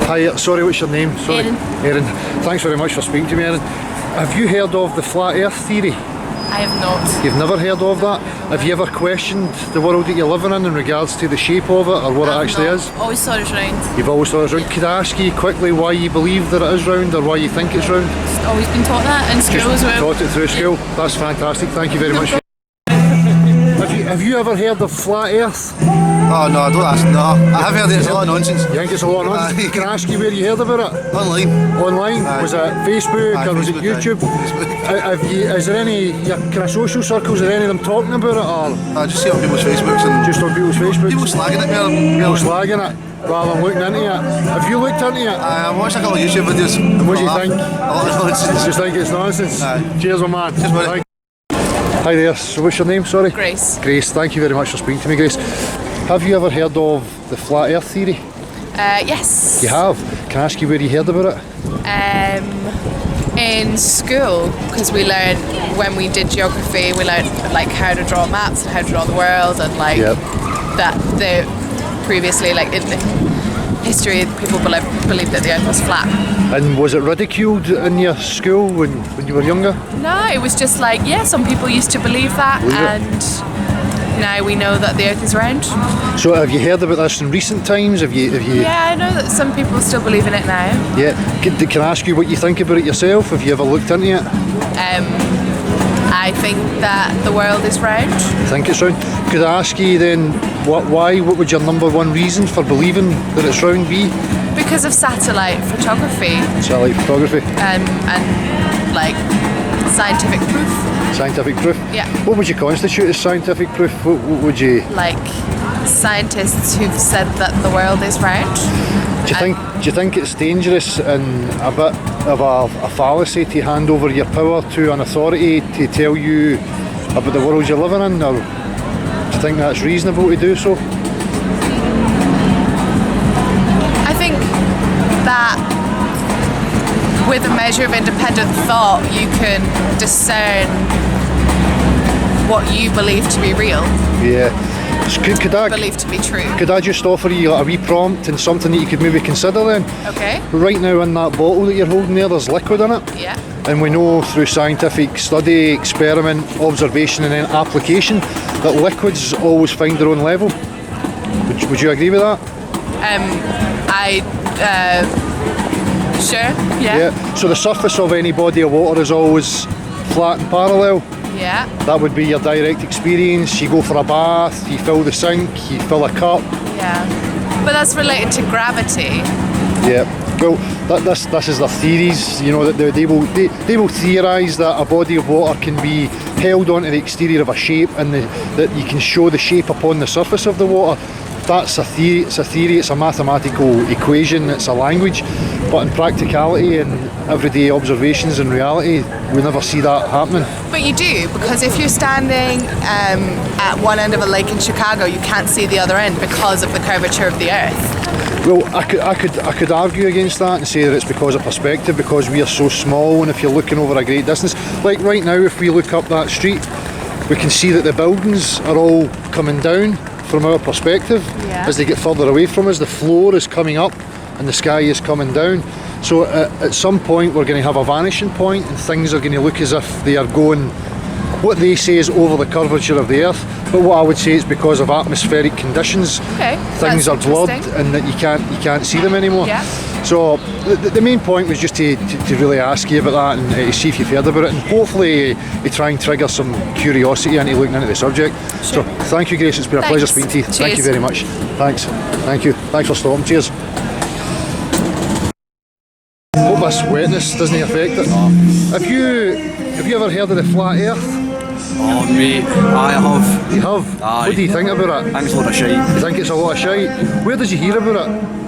Hi, sorry, what's your name? Sorry. Erin. Thanks very much for speaking to me, Erin. Have you heard of the flat earth theory? I have not. You've never heard of that? Have you ever questioned the world that you're living in regards to the shape of it or what it actually is? Always thought it was round. You've always thought it was round. Could I ask you quickly why you believe that it is round or why you think it's round? Just always been taught that in school as well. Taught it through school? That's fantastic, thank you very much. Have you ever heard of flat earth? Oh no, don't ask. No, I have heard it. It's a lot of nonsense. You think it's a lot of nonsense? Can I ask you where you heard about it? Online. Online? Was it Facebook or was it YouTube? Facebook. Is there any kind of social circles, are any of them talking about it? Or I just see it on people's Facebooks and just on people's Facebooks? people slagging it. People slagging it rather than looking into it. Have you looked into it? I watched a couple of YouTube videos. And what do you think? A lot of nonsense. Just think it's nonsense? Aye. Cheers, my man. Cheers, buddy. Hi there, so what's your name, sorry? Grace. Grace, thank you very much for speaking to me, Grace. Have you ever heard of the flat earth theory? Yes. You have? Can I ask you where you heard about it? In school, because we learned, when we did geography, we learned like how to draw maps and how to draw the world, and like that the previously, like in history, people believed that the earth was flat. And was it ridiculed in your school when you were younger? No, it was just like, yeah, some people used to believe that, and now we know that the earth is round. So have you heard about this in recent times? Have you? Yeah, I know that some people still believe in it now. Yeah. Can I ask you what you think about it yourself? Have you ever looked into it? I think that the world is round. You think it's round? Could I ask you then, what would your number one reason for believing that it's round be? Because of satellite photography. Satellite photography. And like scientific proof. Scientific proof? Yeah. What would you constitute as scientific proof? What would you... Like scientists who've said that the world is round. Do you think it's dangerous and a bit of a fallacy to hand over your power to an authority to tell you about the world you're living in, or do you think that's reasonable to do so? I think that with a measure of independent thought you can discern what you believe to be real. Yeah. Could I believe to be true. Could I just offer you a wee prompt and something that you could maybe consider then? Okay. Right now in that bottle that you're holding there, there's liquid in it. Yeah. And we know through scientific study, experiment, observation and then application that liquids always find their own level. Would you agree with that? Sure, yeah. Yeah. So the surface of any body of water is always flat and parallel. Yeah. That would be your direct experience. You go for a bath, you fill the sink, you fill a cup. Yeah. But that's related to gravity. Yeah. Well, this is their theories. You know that they will theorise that a body of water can be held onto the exterior of a shape, and that you can show the shape upon the surface of the water. That's a theory. It's a theory. It's a mathematical equation. It's a language. But in practicality and everyday observations and reality, we never see that happening. But you do, because if you're standing at one end of a lake in Chicago, you can't see the other end because of the curvature of the earth. Well, I could argue against that and say that it's because of perspective, because we are so small, and if you're looking over a great distance, like right now, if we look up that street, we can see that the buildings are all coming down from our perspective. Yeah. As they get further away from us, the floor is coming up and the sky is coming down. So at some point we're going to have a vanishing point, and things are going to look as if they are going, what they say is over the curvature of the earth, but what I would say is because of atmospheric conditions. Okay, things are blurred and that you can't see them anymore. Yeah. So the main point was just to really ask you about that and to see if you've heard about it, and hopefully to try and trigger some curiosity into looking into the subject. Sure. So thank you, Grace, it's been a pleasure speaking to you. Cheers. Thank you very much. Thanks. Thank you. Thanks for stopping. Cheers. Hope this wetness doesn't affect it. Have you ever heard of the flat earth? Oh mate, I have. You have? Aye. What do you think about it? I think it's a lot of shite. You think it's a lot of shite? Where did you hear about it?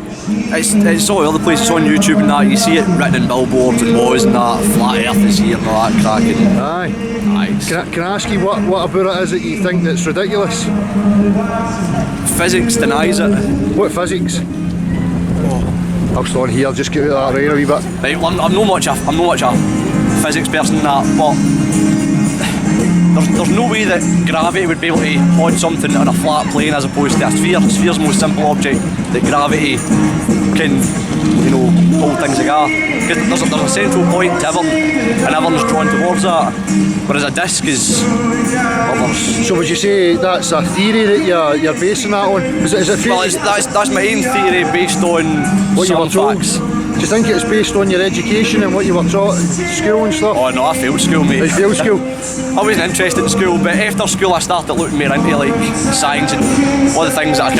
It's all other places on YouTube and that. You see it written in billboards and laws and that. Flat Earth is here and all that cracking. Aye. Can I ask you what about it is that you think that's ridiculous? Physics denies it. What physics? Oh. I'll stand here. Just get that right a wee bit. Right, well, I'm not much a physics person in that, but there's no way that gravity would be able to hold something on a flat plane as opposed to a sphere. A sphere's the most simple object that gravity can, hold things together. Because there's a central point to everything, and everything's drawn towards that. Whereas a disc is. So would you say that's a theory that you're basing that on? Is it Well, that's my own theory based on what you were some told? facts. Do you think it's based on your education and what you were taught in school and stuff? Oh no, I failed school, mate. You failed school? I wasn't interested in school, but after school I started looking more into like science and all the things that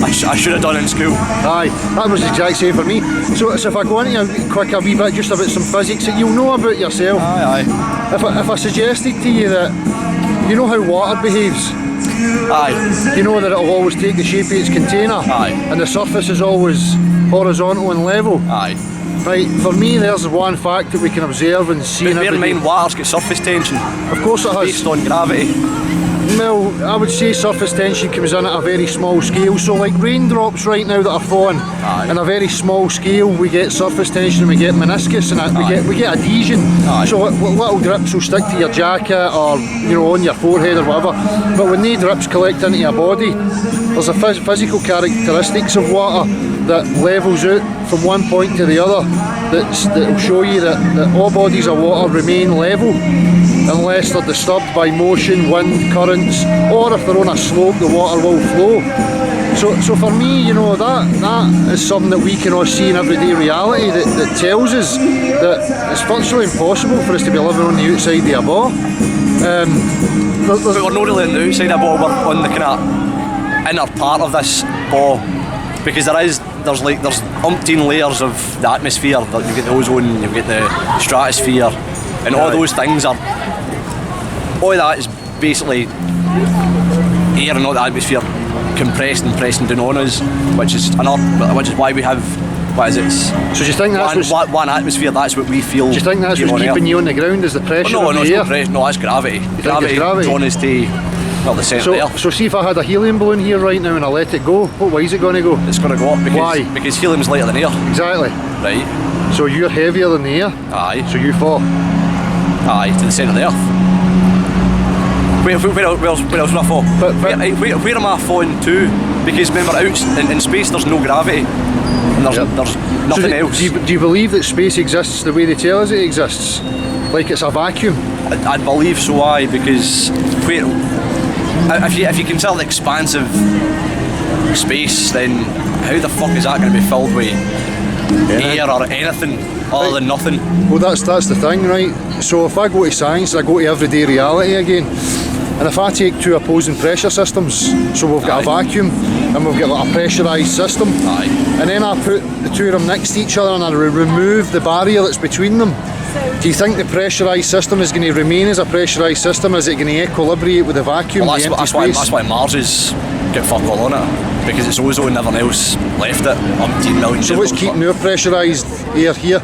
I should have done in school. Aye, that was the exact same for me. So if I go into a wee bit just about some physics that you'll know about yourself. Aye. If I suggested to you that, you know how water behaves? Aye. You know that it'll always take the shape of its container? Aye. And the surface is always horizontal and level? Aye. Right, for me there's one fact that we can observe and see in Bear in every mind, water's got surface tension. Of course it has. Based on gravity. Well, I would say surface tension comes in at a very small scale. So like raindrops right now that are falling, in a very small scale we get surface tension and we get meniscus and we get adhesion. Aye. So little drips will stick to your jacket or on your forehead or whatever. But when they drips collect into your body, there's a physical characteristics of water that levels out from one point to the other that'll show you that all bodies of water remain level unless they're disturbed by motion, wind, currents, or if they're on a slope the water will flow. So for me, that is something that we can all see in everyday reality that tells us that it's virtually impossible for us to be living on the outside of a ball. But we're not really on the outside of a ball, we're on the kind of inner part of this ball. Because there's umpteen layers of the atmosphere. You've got the ozone, you've got the stratosphere, and all those things all that is basically air and all the atmosphere compressed and pressing down on us, which is why we have, what is it? So do you think that's one atmosphere? That's what we feel. Do you think that's what's keeping you on the ground? Is the pressure of the air? No, that's gravity. Gravity drawn us to the centre there. So see if I had a helium balloon here right now and I let it go, what way is it going to go? It's going to go up because helium's lighter than air. Exactly. Right. So you're heavier than the air. Aye. So you fall. Aye, to the centre of the earth. Where else would I fall? Where am I falling to? Because remember, out in space there's no gravity. And there's nothing else. Do you believe that space exists the way they tell us it exists? Like it's a vacuum? I believe so, aye, because if you consider the expansive space, then how the fuck is that going to be filled with air or anything other than nothing? Well, that's the thing, right? So if I go to science, I go to everyday reality again. And if I take two opposing pressure systems, so we've got a vacuum and we've got like a pressurised system, and then I put the two of them next to each other and I remove the barrier that's between them, do you think the pressurised system is going to remain as a pressurised system? Is it going to equilibrate with the vacuum? Well, that's why Mars has got fuck all on it, because it's ozone and everything else left it. Umpteen million. So what's keeping our pressurised air here?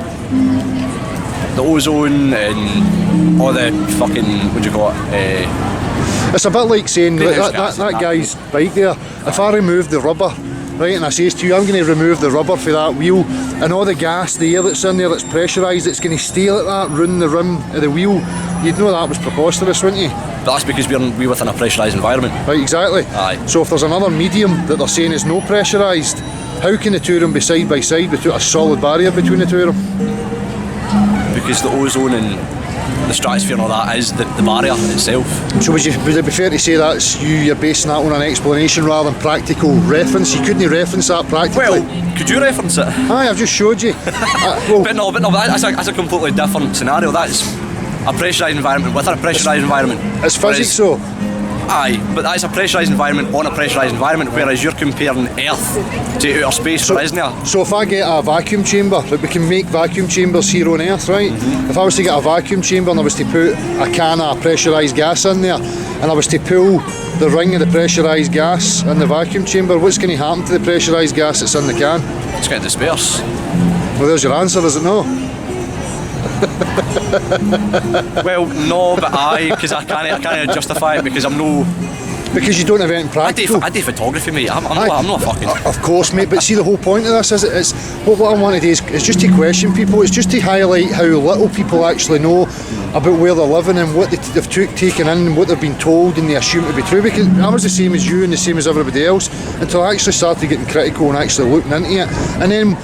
The ozone and all the fucking, what do you call it? It's a bit like saying that guy's bike there, if I remove the rubber, right, and I says to you, I'm going to remove the rubber for that wheel, and all the gas, the air that's in there that's pressurised, it's going to stay like that, run the rim of the wheel, you'd know that was preposterous, wouldn't you? But that's because we're within a pressurised environment. Right, exactly. Aye. So if there's another medium that they're saying is no pressurised, how can the two of them be side by side without a solid barrier between the two of them? Because the ozone and the stratosphere and all that is the barrier itself. So would it be fair to say that's you're basing that on an explanation rather than practical reference? You couldn't reference that practically? Well, could you reference it? Aye, I've just showed you. But no, that's a completely different scenario. That's a pressurised environment within a pressurised environment. It's physics so? Aye, but that's a pressurised environment on a pressurised environment, whereas you're comparing Earth to outer space, isn't it? So if I get a vacuum chamber, like we can make vacuum chambers here on Earth, right? Mm-hmm. If I was to get a vacuum chamber and I was to put a can of pressurised gas in there, and I was to pull the ring of the pressurised gas in the vacuum chamber, what's going to happen to the pressurised gas that's in the can? It's going to disperse. Well, there's your answer, is it no? Well, no, but aye, because I can't justify it because I'm no because you don't have anything I do practical. photography, mate. I'm not fucking. Of course, mate, but see, the whole point of this is it's what I want to do is just to question people. It's just to highlight how little people actually know about where they're living and what they've taken in and what they've been told and they assume to be true. Because I was the same as you and the same as everybody else until I actually started getting critical and actually looking into it. And then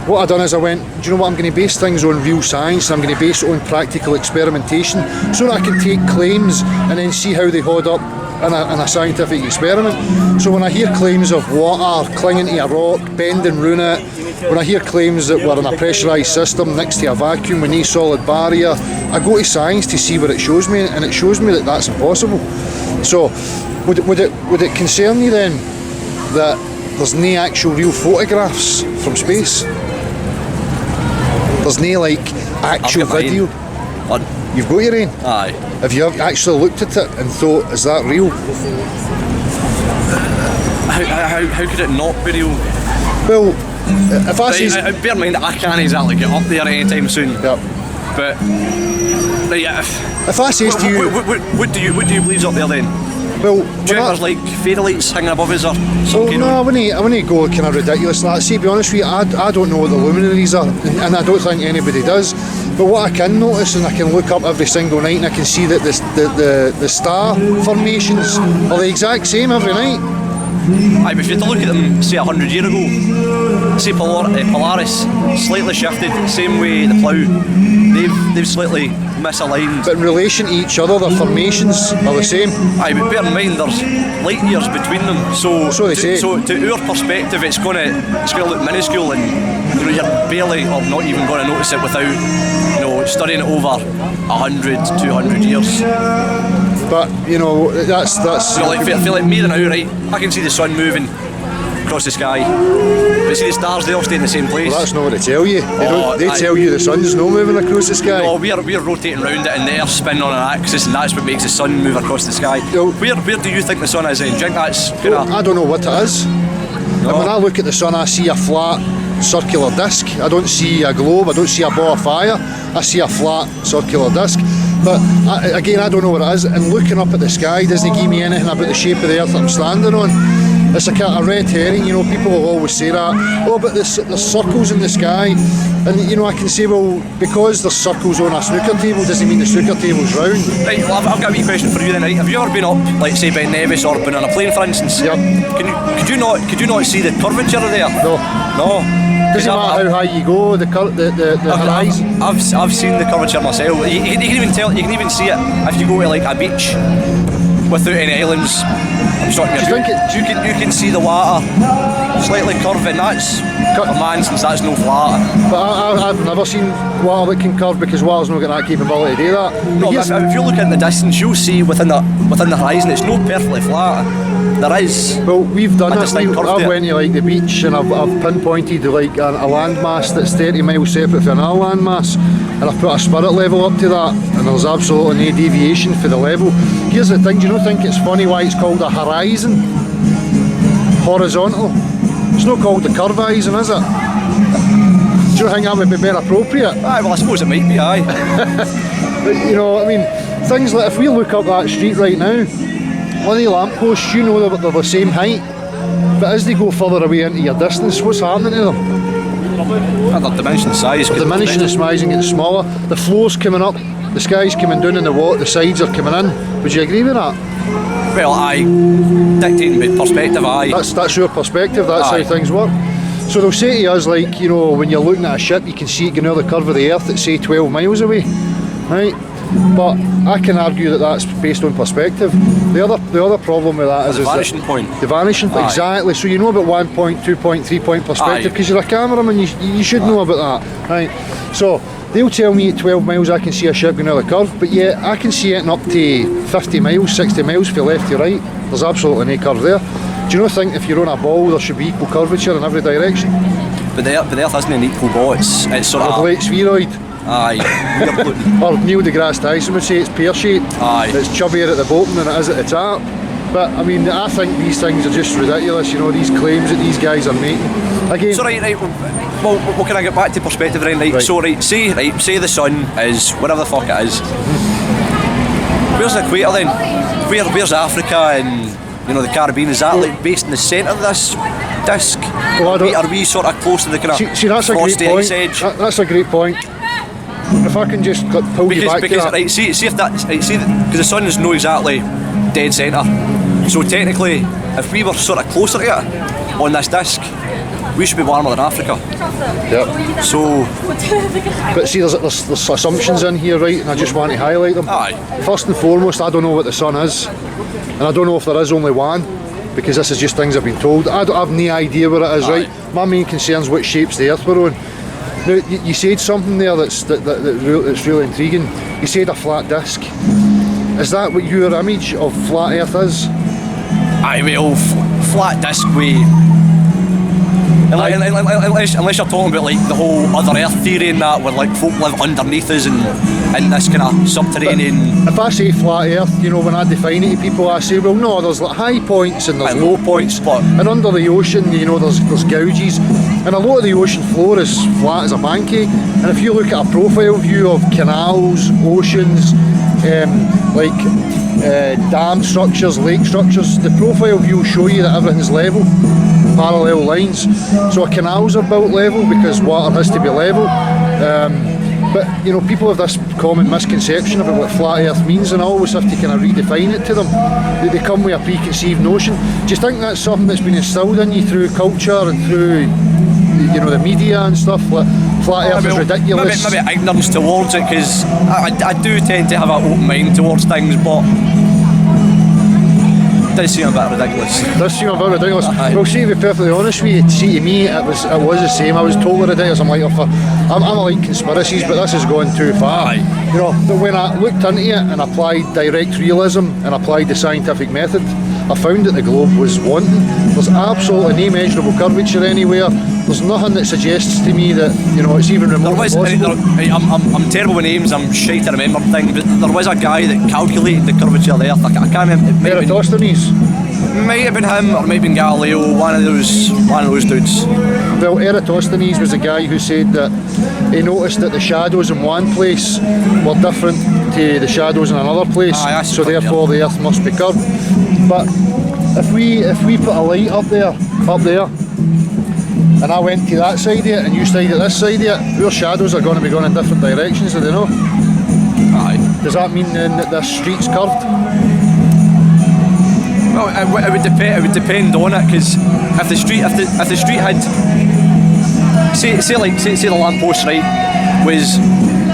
what I done is I went, do you know what, I'm going to base things on real science, and I'm going to base it on practical experimentation so that I can take claims and then see how they hold up in a scientific experiment. So when I hear claims of water clinging to a rock, bend and ruin it, when I hear claims that we're in a pressurised system next to a vacuum with no solid barrier, I go to science to see what it shows me, and it shows me that that's impossible. So would it concern you then that there's no actual real photographs from space? There's no like actual video? You've got your own? Aye. Have you actually looked at it and thought, is that real? How could it not be real? Well, if I say... bear in mind that I can't exactly get up there anytime soon. Yep. But right, if I says to you... What do you believe's up there then? Well, Do you think there's like fairy lights hanging above us or something? no, I wouldn't go kind of ridiculous like that. See, to be honest with you, I don't know what the luminaries are, and I don't think anybody does. But what I can notice, and I can look up every single night, and I can see that the star formations are the exact same every night. Aye, but if you had to look at them, say 100 years ago, say Polaris slightly shifted, same way the plough, they've slightly misaligned. But in relation to each other, their formations are the same. Aye, but bear in mind there's light years between them, so they say. So to our perspective, it's gonna look minuscule, and you're barely or not even going to notice it without studying it over 100, 200 years. But that's I feel like me now, right? I can see the sun moving across the sky, but see the stars, they all stay in the same place. Well, that's not what they tell you. They tell you the sun's not moving across the sky. No, we're rotating round it and they're spinning on an axis, and that's what makes the sun move across the sky. Well, where do you think the sun is then? Do you think that's I don't know what it is. No. And when I look at the sun, I see a flat circular disc. I don't see a globe, I don't see a ball of fire, I see a flat circular disc. But again, I don't know what it is, and looking up at the sky doesn't give me anything about the shape of the earth that I'm standing on. It's like a red herring, people will always say that. Oh, but there's circles in the sky, and I can say, well, because there's circles on a snooker table doesn't mean the snooker table's round. Right, well, I've got a wee question for you then, right? Have you ever been up, like say by Nevis or been on a plane, for instance? Yep. Could you not see the curvature there? No. Doesn't matter how high you go, the horizon. I've seen the curvature myself. You can even see it if you go to like a beach without any islands. I'm sorry, you can see the water slightly curving. That's a man, since that's no flat. But I've never seen water that can curve, because water's not got that capability to do that. No, but if you look at the distance, you'll see within the horizon it's not perfectly flat. There is. Well, we've done it. I've went to like the beach, and I've pinpointed like a landmass that's 30 miles separate from another landmass, and I've put a spirit level up to that, and there's absolutely no deviation for the level. Here's the thing, do you not think it's funny why it's called a horizon? Horizontal. It's not called the curve horizon, is it? Do you think that would be more appropriate? Aye, well, I suppose it might be, aye. But things like, if we look up that street right now, one of the lampposts, they're the same height, but as they go further away into your distance, what's happening to them? They're diminishing size. They're diminishing the size and getting smaller. The floor's coming up, the sky's coming down, and the sides are coming in. Would you agree with that? Well, aye. Dictating by perspective, aye. That's your perspective, that's how things work. So they'll say to us, like, when you're looking at a ship, you can see it going over the curve of the earth at, say, 12 miles away, right? But I can argue that that's based on perspective. The other problem with that is the vanishing point. The vanishing point, exactly. So you know about 1 point, 2 point, 3 point perspective, because you're a cameraman, you should know about that, right? So they'll tell me at 12 miles I can see a ship going over the curve, but yet I can see it in up to 50 miles, 60 miles from left to right. There's absolutely no curve there. Do you not think if you're on a ball there should be equal curvature in every direction? But the Earth isn't an equal ball, it's sort of... A blade spheroid. Aye. Or Neil deGrasse Tyson would say it's pear-shaped. Aye. It's chubbier at the bottom than it is at the top. But I mean, I think these things are just ridiculous, these claims that these guys are making. Again, so right, well, can I get back to perspective then? Right. So say the sun is whatever the fuck it is. Where's the equator then? Where's Africa and you know, the Caribbean, is that like based in the centre of this disc? Well, Are we sort of close to the kind of see, that's a great frosty point. ice edge? That's a great point. If I can just pull you back to that. Right, see if that, right, see, because the sun is no exactly dead centre. So technically, if we were sort of closer to it on this disc, we should be warmer than Africa. Yep. So, but see, there's assumptions in here, right? And I just want to highlight them. aye. First and foremost, I don't know what the sun is, and I don't know if there is only one, because this is just things I've been told. I don't have no idea what it is, Aye. right? My main concern is what shapes the Earth we're on. Now, you said something there that's really intriguing. You said a flat disc. Is that what your image of flat Earth is? Aye, well, flat disc way. Unless you're talking about like the whole other Earth theory and that, where like folk live underneath us and in this kind of subterranean. If I say flat Earth, you know, when I define it to people, I say, well, no, there's like high points and there's Aye, low points, and under the ocean, you know, there's gouges, and a lot of the ocean floor is flat as a pancake. And if you look at a profile view of canals, oceans, dam structures, lake structures, the profile view will show you that everything's level, parallel lines. So canals are built level because water has to be level. But you know, people have this common misconception about what flat Earth means, and I always have to kind of redefine it to them. They come with a preconceived notion. Do you think that's something that's been instilled in you through culture and through, you know, the media and stuff? Like flat Earth is ridiculous. Maybe ignorance towards it, because I do tend to have an open mind towards things, but it does seem a bit ridiculous. It does seem a bit ridiculous. Aye. Well, see, to be perfectly honest with you, see, to me it was the same. I was totally ridiculous. I'm like, I'm like conspiracies, but this has gone too far. Aye. You know, but when I looked into it and applied direct realism and applied the scientific method, I found that the globe was wanting. There's absolutely no measurable curvature anywhere. There's nothing that suggests to me that, you know, it's even remotely possible. I'm terrible with names, I'm shy to remember things, but there was a guy that calculated the curvature of the Earth. I can't remember. It might have been him, or it might have been Galileo, one of those dudes. Well, Eratosthenes was the guy who said that he noticed that the shadows in one place were different to the shadows in another place, so therefore the Earth must be curved. But if we put a light up there, and I went to that side of it, and you stayed at this side of it, your shadows are going to be going in different directions, do they know? Aye. Does that mean then that this street's curved? Well, it would depend. It would depend on it, because if the street had, say the lamppost, right, was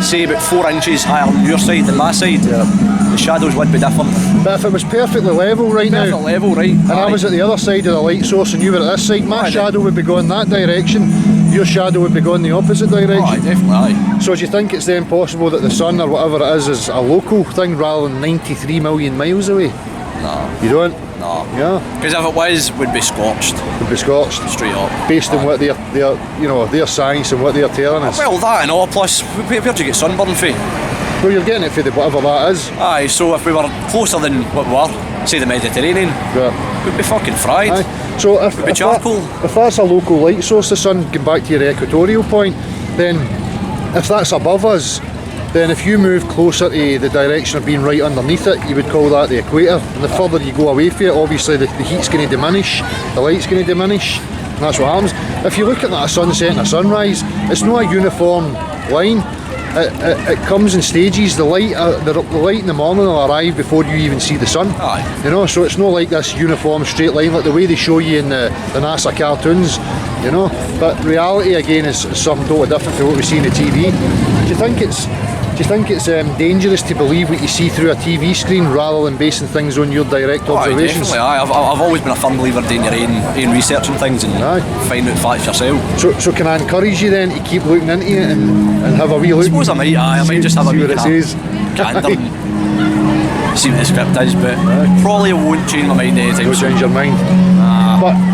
say about 4 inches higher on your side than my side, the shadows would be different. But if it was perfectly level right now, and I was at the other side of the light source and you were at this side, my shadow would be going that direction, your shadow would be going the opposite direction. Aye, definitely, aye. So do you think it's then possible that the sun or whatever it is a local thing rather than 93 million miles away? No. You don't? No. Yeah. Because if it was, we'd be scorched. Would be scorched. Straight up. Based on what their science and what they're telling us. Well, that and all, plus, where'd you get sunburn from? Well, you're getting it for whatever that is. Aye, so if we were closer than what we were, say the Mediterranean, we'd be fucking fried. Aye. So if that's a local light source, the sun, going back to your equatorial point, then if that's above us, then if you move closer to the direction of being right underneath it, you would call that the equator. And the further you go away from it, obviously the heat's going to diminish, the light's going to diminish, and that's what happens. If you look at that, a sunset and a sunrise, it's not a uniform line. It comes in stages. The light in the morning will arrive before you even see the sun. Aye. You know, so it's not like this uniform straight line like the way they show you in the NASA cartoons. You know, but reality again is something totally different to what we see in the TV. Do you think it's dangerous to believe what you see through a TV screen rather than basing things on your direct observations? Definitely, aye. I've always been a firm believer in doing your own research and things and find out facts yourself. So can I encourage you then to keep looking into it and have a wee look? I suppose I might, I might just have a wee look at it says. See what the script is, but probably won't change my mind anytime Won't soon. change your mind.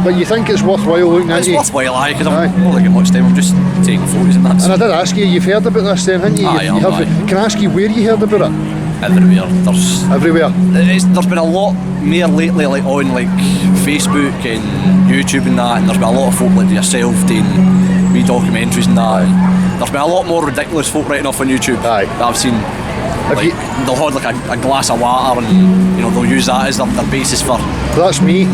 But you think it's worthwhile looking into? It's worthwhile, aye, because I'm not getting much time, I'm just taking photos and that. And I did ask you, you've heard about this then, haven't you? Aye, Can I ask you where you heard about it? Everywhere. Everywhere? There's been a lot more lately, like on like Facebook and YouTube and that, and there's been a lot of folk like yourself doing wee documentaries and that. And there's been a lot more ridiculous folk writing off on YouTube that I've seen. Like, they'll hold like a glass of water, and you know, they'll use that as their basis for. That's me.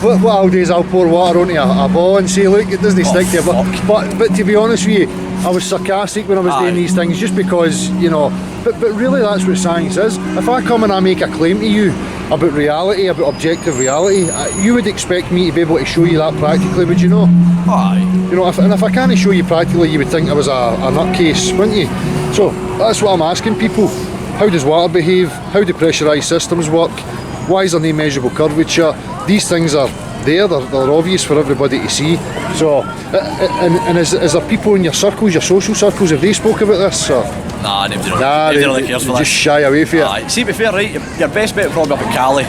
what I'll do is I'll pour water onto a ball and say, look, it doesn't stick to you. But to be honest with you, I was sarcastic when I was doing these things, just because, you know, but really that's what science is. If I come and I make a claim to you about reality, about objective reality, you would expect me to be able to show you that practically, would you know? Aye. You know, if I can't show you practically, you would think I was a nutcase, wouldn't you? So that's what I'm asking people. How does water behave? How do pressurised systems work? Why is there no measurable curvature? These things are there, they're obvious for everybody to see. So, and is there people in your circles, your social circles, have they spoke about this? Or? Nah, they don't They really care for that. just shy away from it. Aye. See, to be fair, right, your best bet would probably be up at Cali.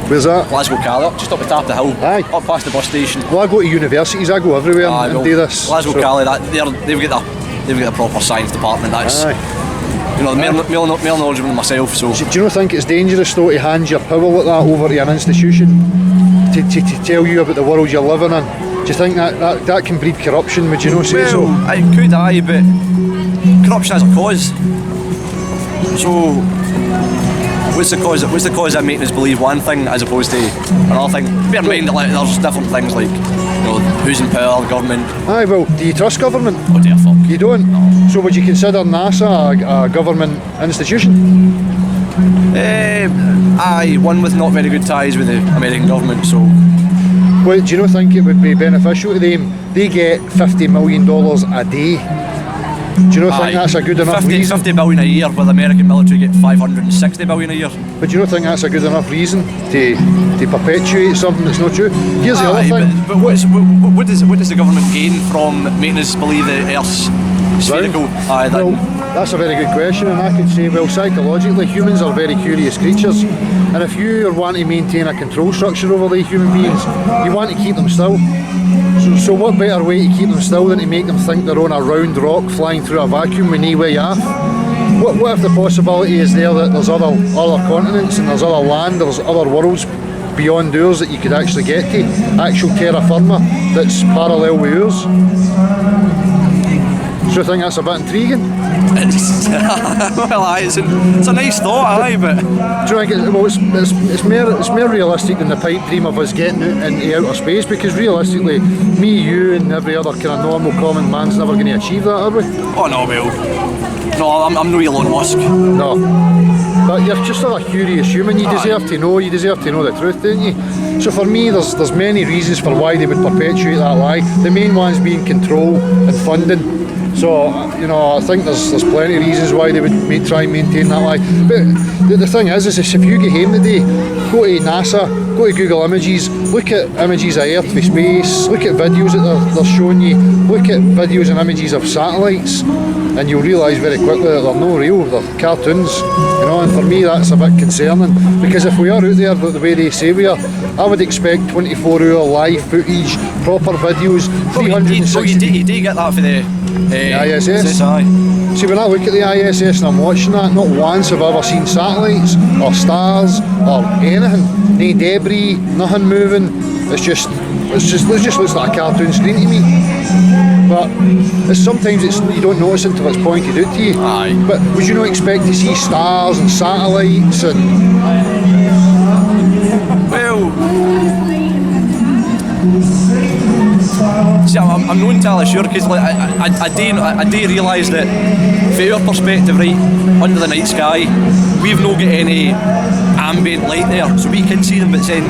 Where's that? Glasgow Cali, just up the top of the hill. Aye. Up past the bus station. Well, I go to universities, I go everywhere and do this. Glasgow So- Cali, they've got the proper science department. That's Aye. you know, more knowledgeable than myself. So Do you not think it's dangerous though to hand your power like that over to an institution to tell you about the world you're living in? Do you think that can breed corruption? Would you not say so? It could, aye, but corruption has a cause. So what's the cause of making us believe one thing as opposed to another thing? Bear in mind that like, there's different things like, you know, who's in power, government. Aye, well, do you trust government? Oh dear fuck. You don't? No. So would you consider NASA a government institution? Aye, one with not very good ties with the American government, so. Well, do you not think it would be beneficial to them? They get $50 million a day. Do you not think that's a good enough 50 billion a year, with the American military get 560 billion a year. But do you not think that's a good enough reason to perpetuate something that's not true? Here's the other thing. But what does the government gain from making us believe that Earth's spherical? Aye, Well, that's a very good question, and I could say, well, psychologically, humans are very curious creatures, and if you want to maintain a control structure over the human beings, you want to keep them still. So what better way to keep them still than to make them think they're on a round rock flying through a vacuum with no way off? What if the possibility is there that there's other continents and there's other land, there's other worlds beyond ours that you could actually get to, actual terra firma that's parallel with ours? So I think that's a bit intriguing. Well, aye, it's a nice thought, aye, but Do you think it's more realistic than the pipe dream of us getting out into outer space? Because realistically, me, you, and every other kind of normal common man's never going to achieve that, are we? oh no, well, no, I'm no Elon Musk. No. But you're just a curious human. You deserve to know. You deserve to know the truth, don't you? So for me, there's many reasons for why they would perpetuate that lie. The main ones being control and funding. So, you know, I think there's plenty of reasons why they would try and maintain that lie. But the thing is if you get home today, go to NASA, go to Google Images, look at images of Earth from space, look at videos that they're showing you, look at videos and images of satellites, and you'll realise very quickly that they're no real, they're cartoons. You know, and for me that's a bit concerning, because if we are out there the way they say we are, I would expect 24-hour live footage, proper videos, 360... You do get that for the ISS? Aye. See, when I look at the ISS and I'm watching that, not once have I ever seen satellites or stars or anything. No debris, nothing moving. It just looks like a cartoon screen to me. But sometimes you don't notice until it's pointed out to you. Aye. But would you not expect to see stars and satellites and... Well, see, I'm not entirely sure, because like, I do realise that from our perspective, right, under the night sky, we've not got any ambient light there, so we can see them, but then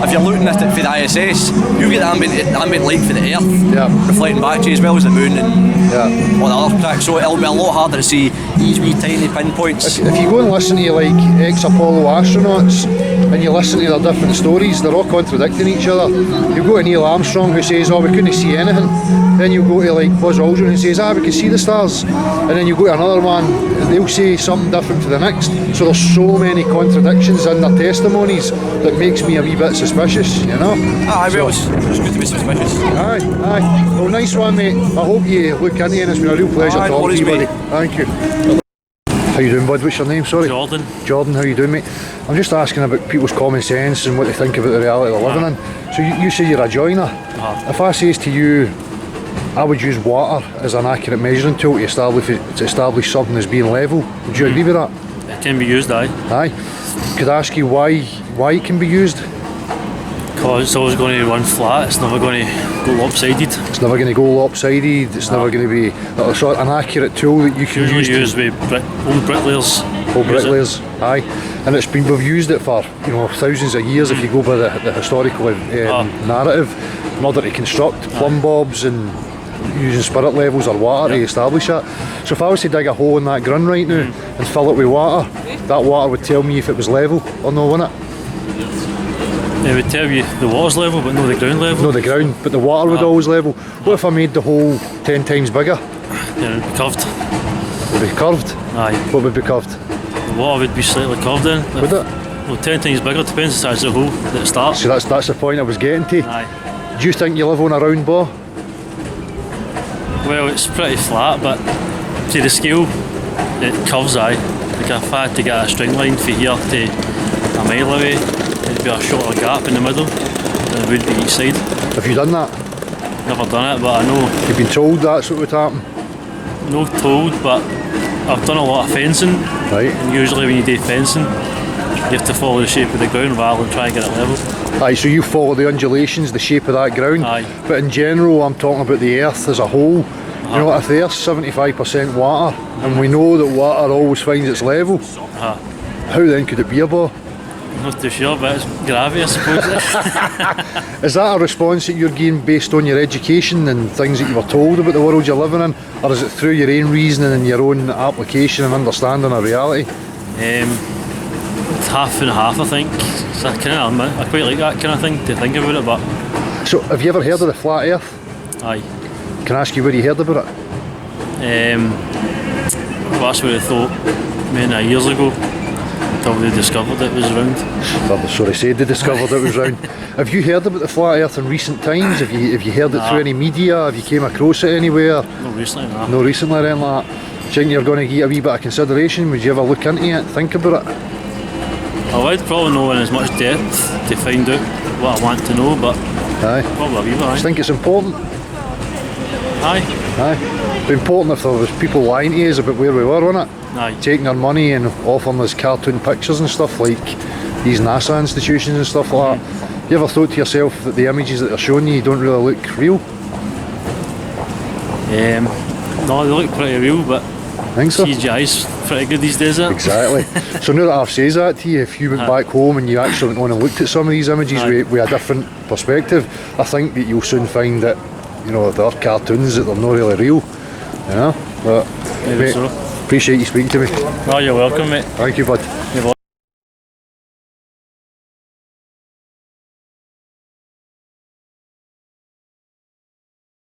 if you're looking at it for the ISS, you get the ambient light for the Earth reflecting back to you, as well as the moon and all the other cracks, so it'll be a lot harder to see these wee tiny pinpoints. If you go and listen to like ex-Apollo astronauts and you listen to their different stories, they're all contradicting each other. You go to Neil Armstrong who says, oh, we couldn't see anything. Then you go to like Buzz Aldrin who says, we can see the stars. And then you go to another one and they'll say something different to the next. So there's so many contradictions in their testimonies that makes me a wee bit suspicious, you know? Aye, well, it's good to be suspicious. Aye. Well, nice one, mate. I hope you look into it, and it's been a real pleasure Aye, talking to you, buddy. mate. Thank you. How you doing, bud? What's your name? Sorry. Jordan. Jordan, how you doing, mate? I'm just asking about people's common sense and what they think about the reality they're living in. So you say you're a joiner. If I says to you, I would use water as an accurate measuring tool to establish something as being level, would you agree with that? can be used, aye. Aye. Could I ask you why it can be used? Because it's always going to run flat, it's never going to go lopsided. It's never going to go lopsided, it's never going to be sort of an accurate tool that you can Usually use. used with old bricklayers. Old use it. bricklayers, aye. And we've used it for thousands of years if you go by the historical narrative, in order to construct plumb bobs and using spirit levels or water to establish that. So if I was to dig a hole in that ground right now and fill it with water, that water would tell me if it was level or no, wouldn't it? It would tell you the water's level, but no the ground level. No, the ground, but the water would always level. What if I made the hole 10 times bigger? Then it would be curved. Would it be curved? Aye. What would be curved? The water would be slightly curved in. Would it? Well, 10 times bigger, depends the size of the hole that it starts. See, that's the point I was getting to. Aye. Do you think you live on a round ball? Well, it's pretty flat, but to the scale, it curves, aye. Like if I had to get a string line from here to a mile away, it'd be a shorter gap in the middle than it would be each side. Have you done that? Never done it, but I know. You've been told that's what would happen? No told, but I've done a lot of fencing. Right. And usually when you do fencing, you have to follow the shape of the ground rather than try and get it level. Aye, so you follow the undulations, the shape of that ground. Aye. But in general, I'm talking about the earth as a whole. You know, if the earth's 75% water, and we know that water always finds its level, how then could it be a ball? Not too sure, but it's gravity, I suppose. Is that a response that you're getting based on your education and things that you were told about the world you're living in? Or is it through your own reasoning and your own application and understanding of reality? It's half and half, I think. So I quite like that kind of thing, to think about it, but So, have you ever heard of the flat earth? aye. Can I ask you where you heard about it? Well, that's what I thought many years ago, until they discovered it was round. Well, sorry, said they discovered it was round. Have you heard about the flat earth in recent times? Have you heard it through any media? Have you came across it anywhere? Not recently, nah. No, recently or anything like that? Do you think you're going to give it a wee bit of consideration? Would you ever look into it, think about it? I would probably know in as much depth to find out what I want to know, but Aye. probably a wee bit, I aye. think it's important. Aye. Aye. It'd be important if there was people lying to us about where we were, wouldn't it? Aye. Taking our money and offering us cartoon pictures and stuff like these NASA institutions and stuff like that. You ever thought to yourself that the images that they're showing you don't really look real? No, they look pretty real, but I think so. CGI's pretty good these days, isn't it? Exactly. So now that I've said that to you, if you went back home and you actually went on and looked at some of these images with a different perspective, I think that you'll soon find that, you know, they're cartoons, that they're not really real. You know? But Maybe mate, so. appreciate you speaking to me. Oh, you're welcome, mate. Thank you, bud. You're welcome.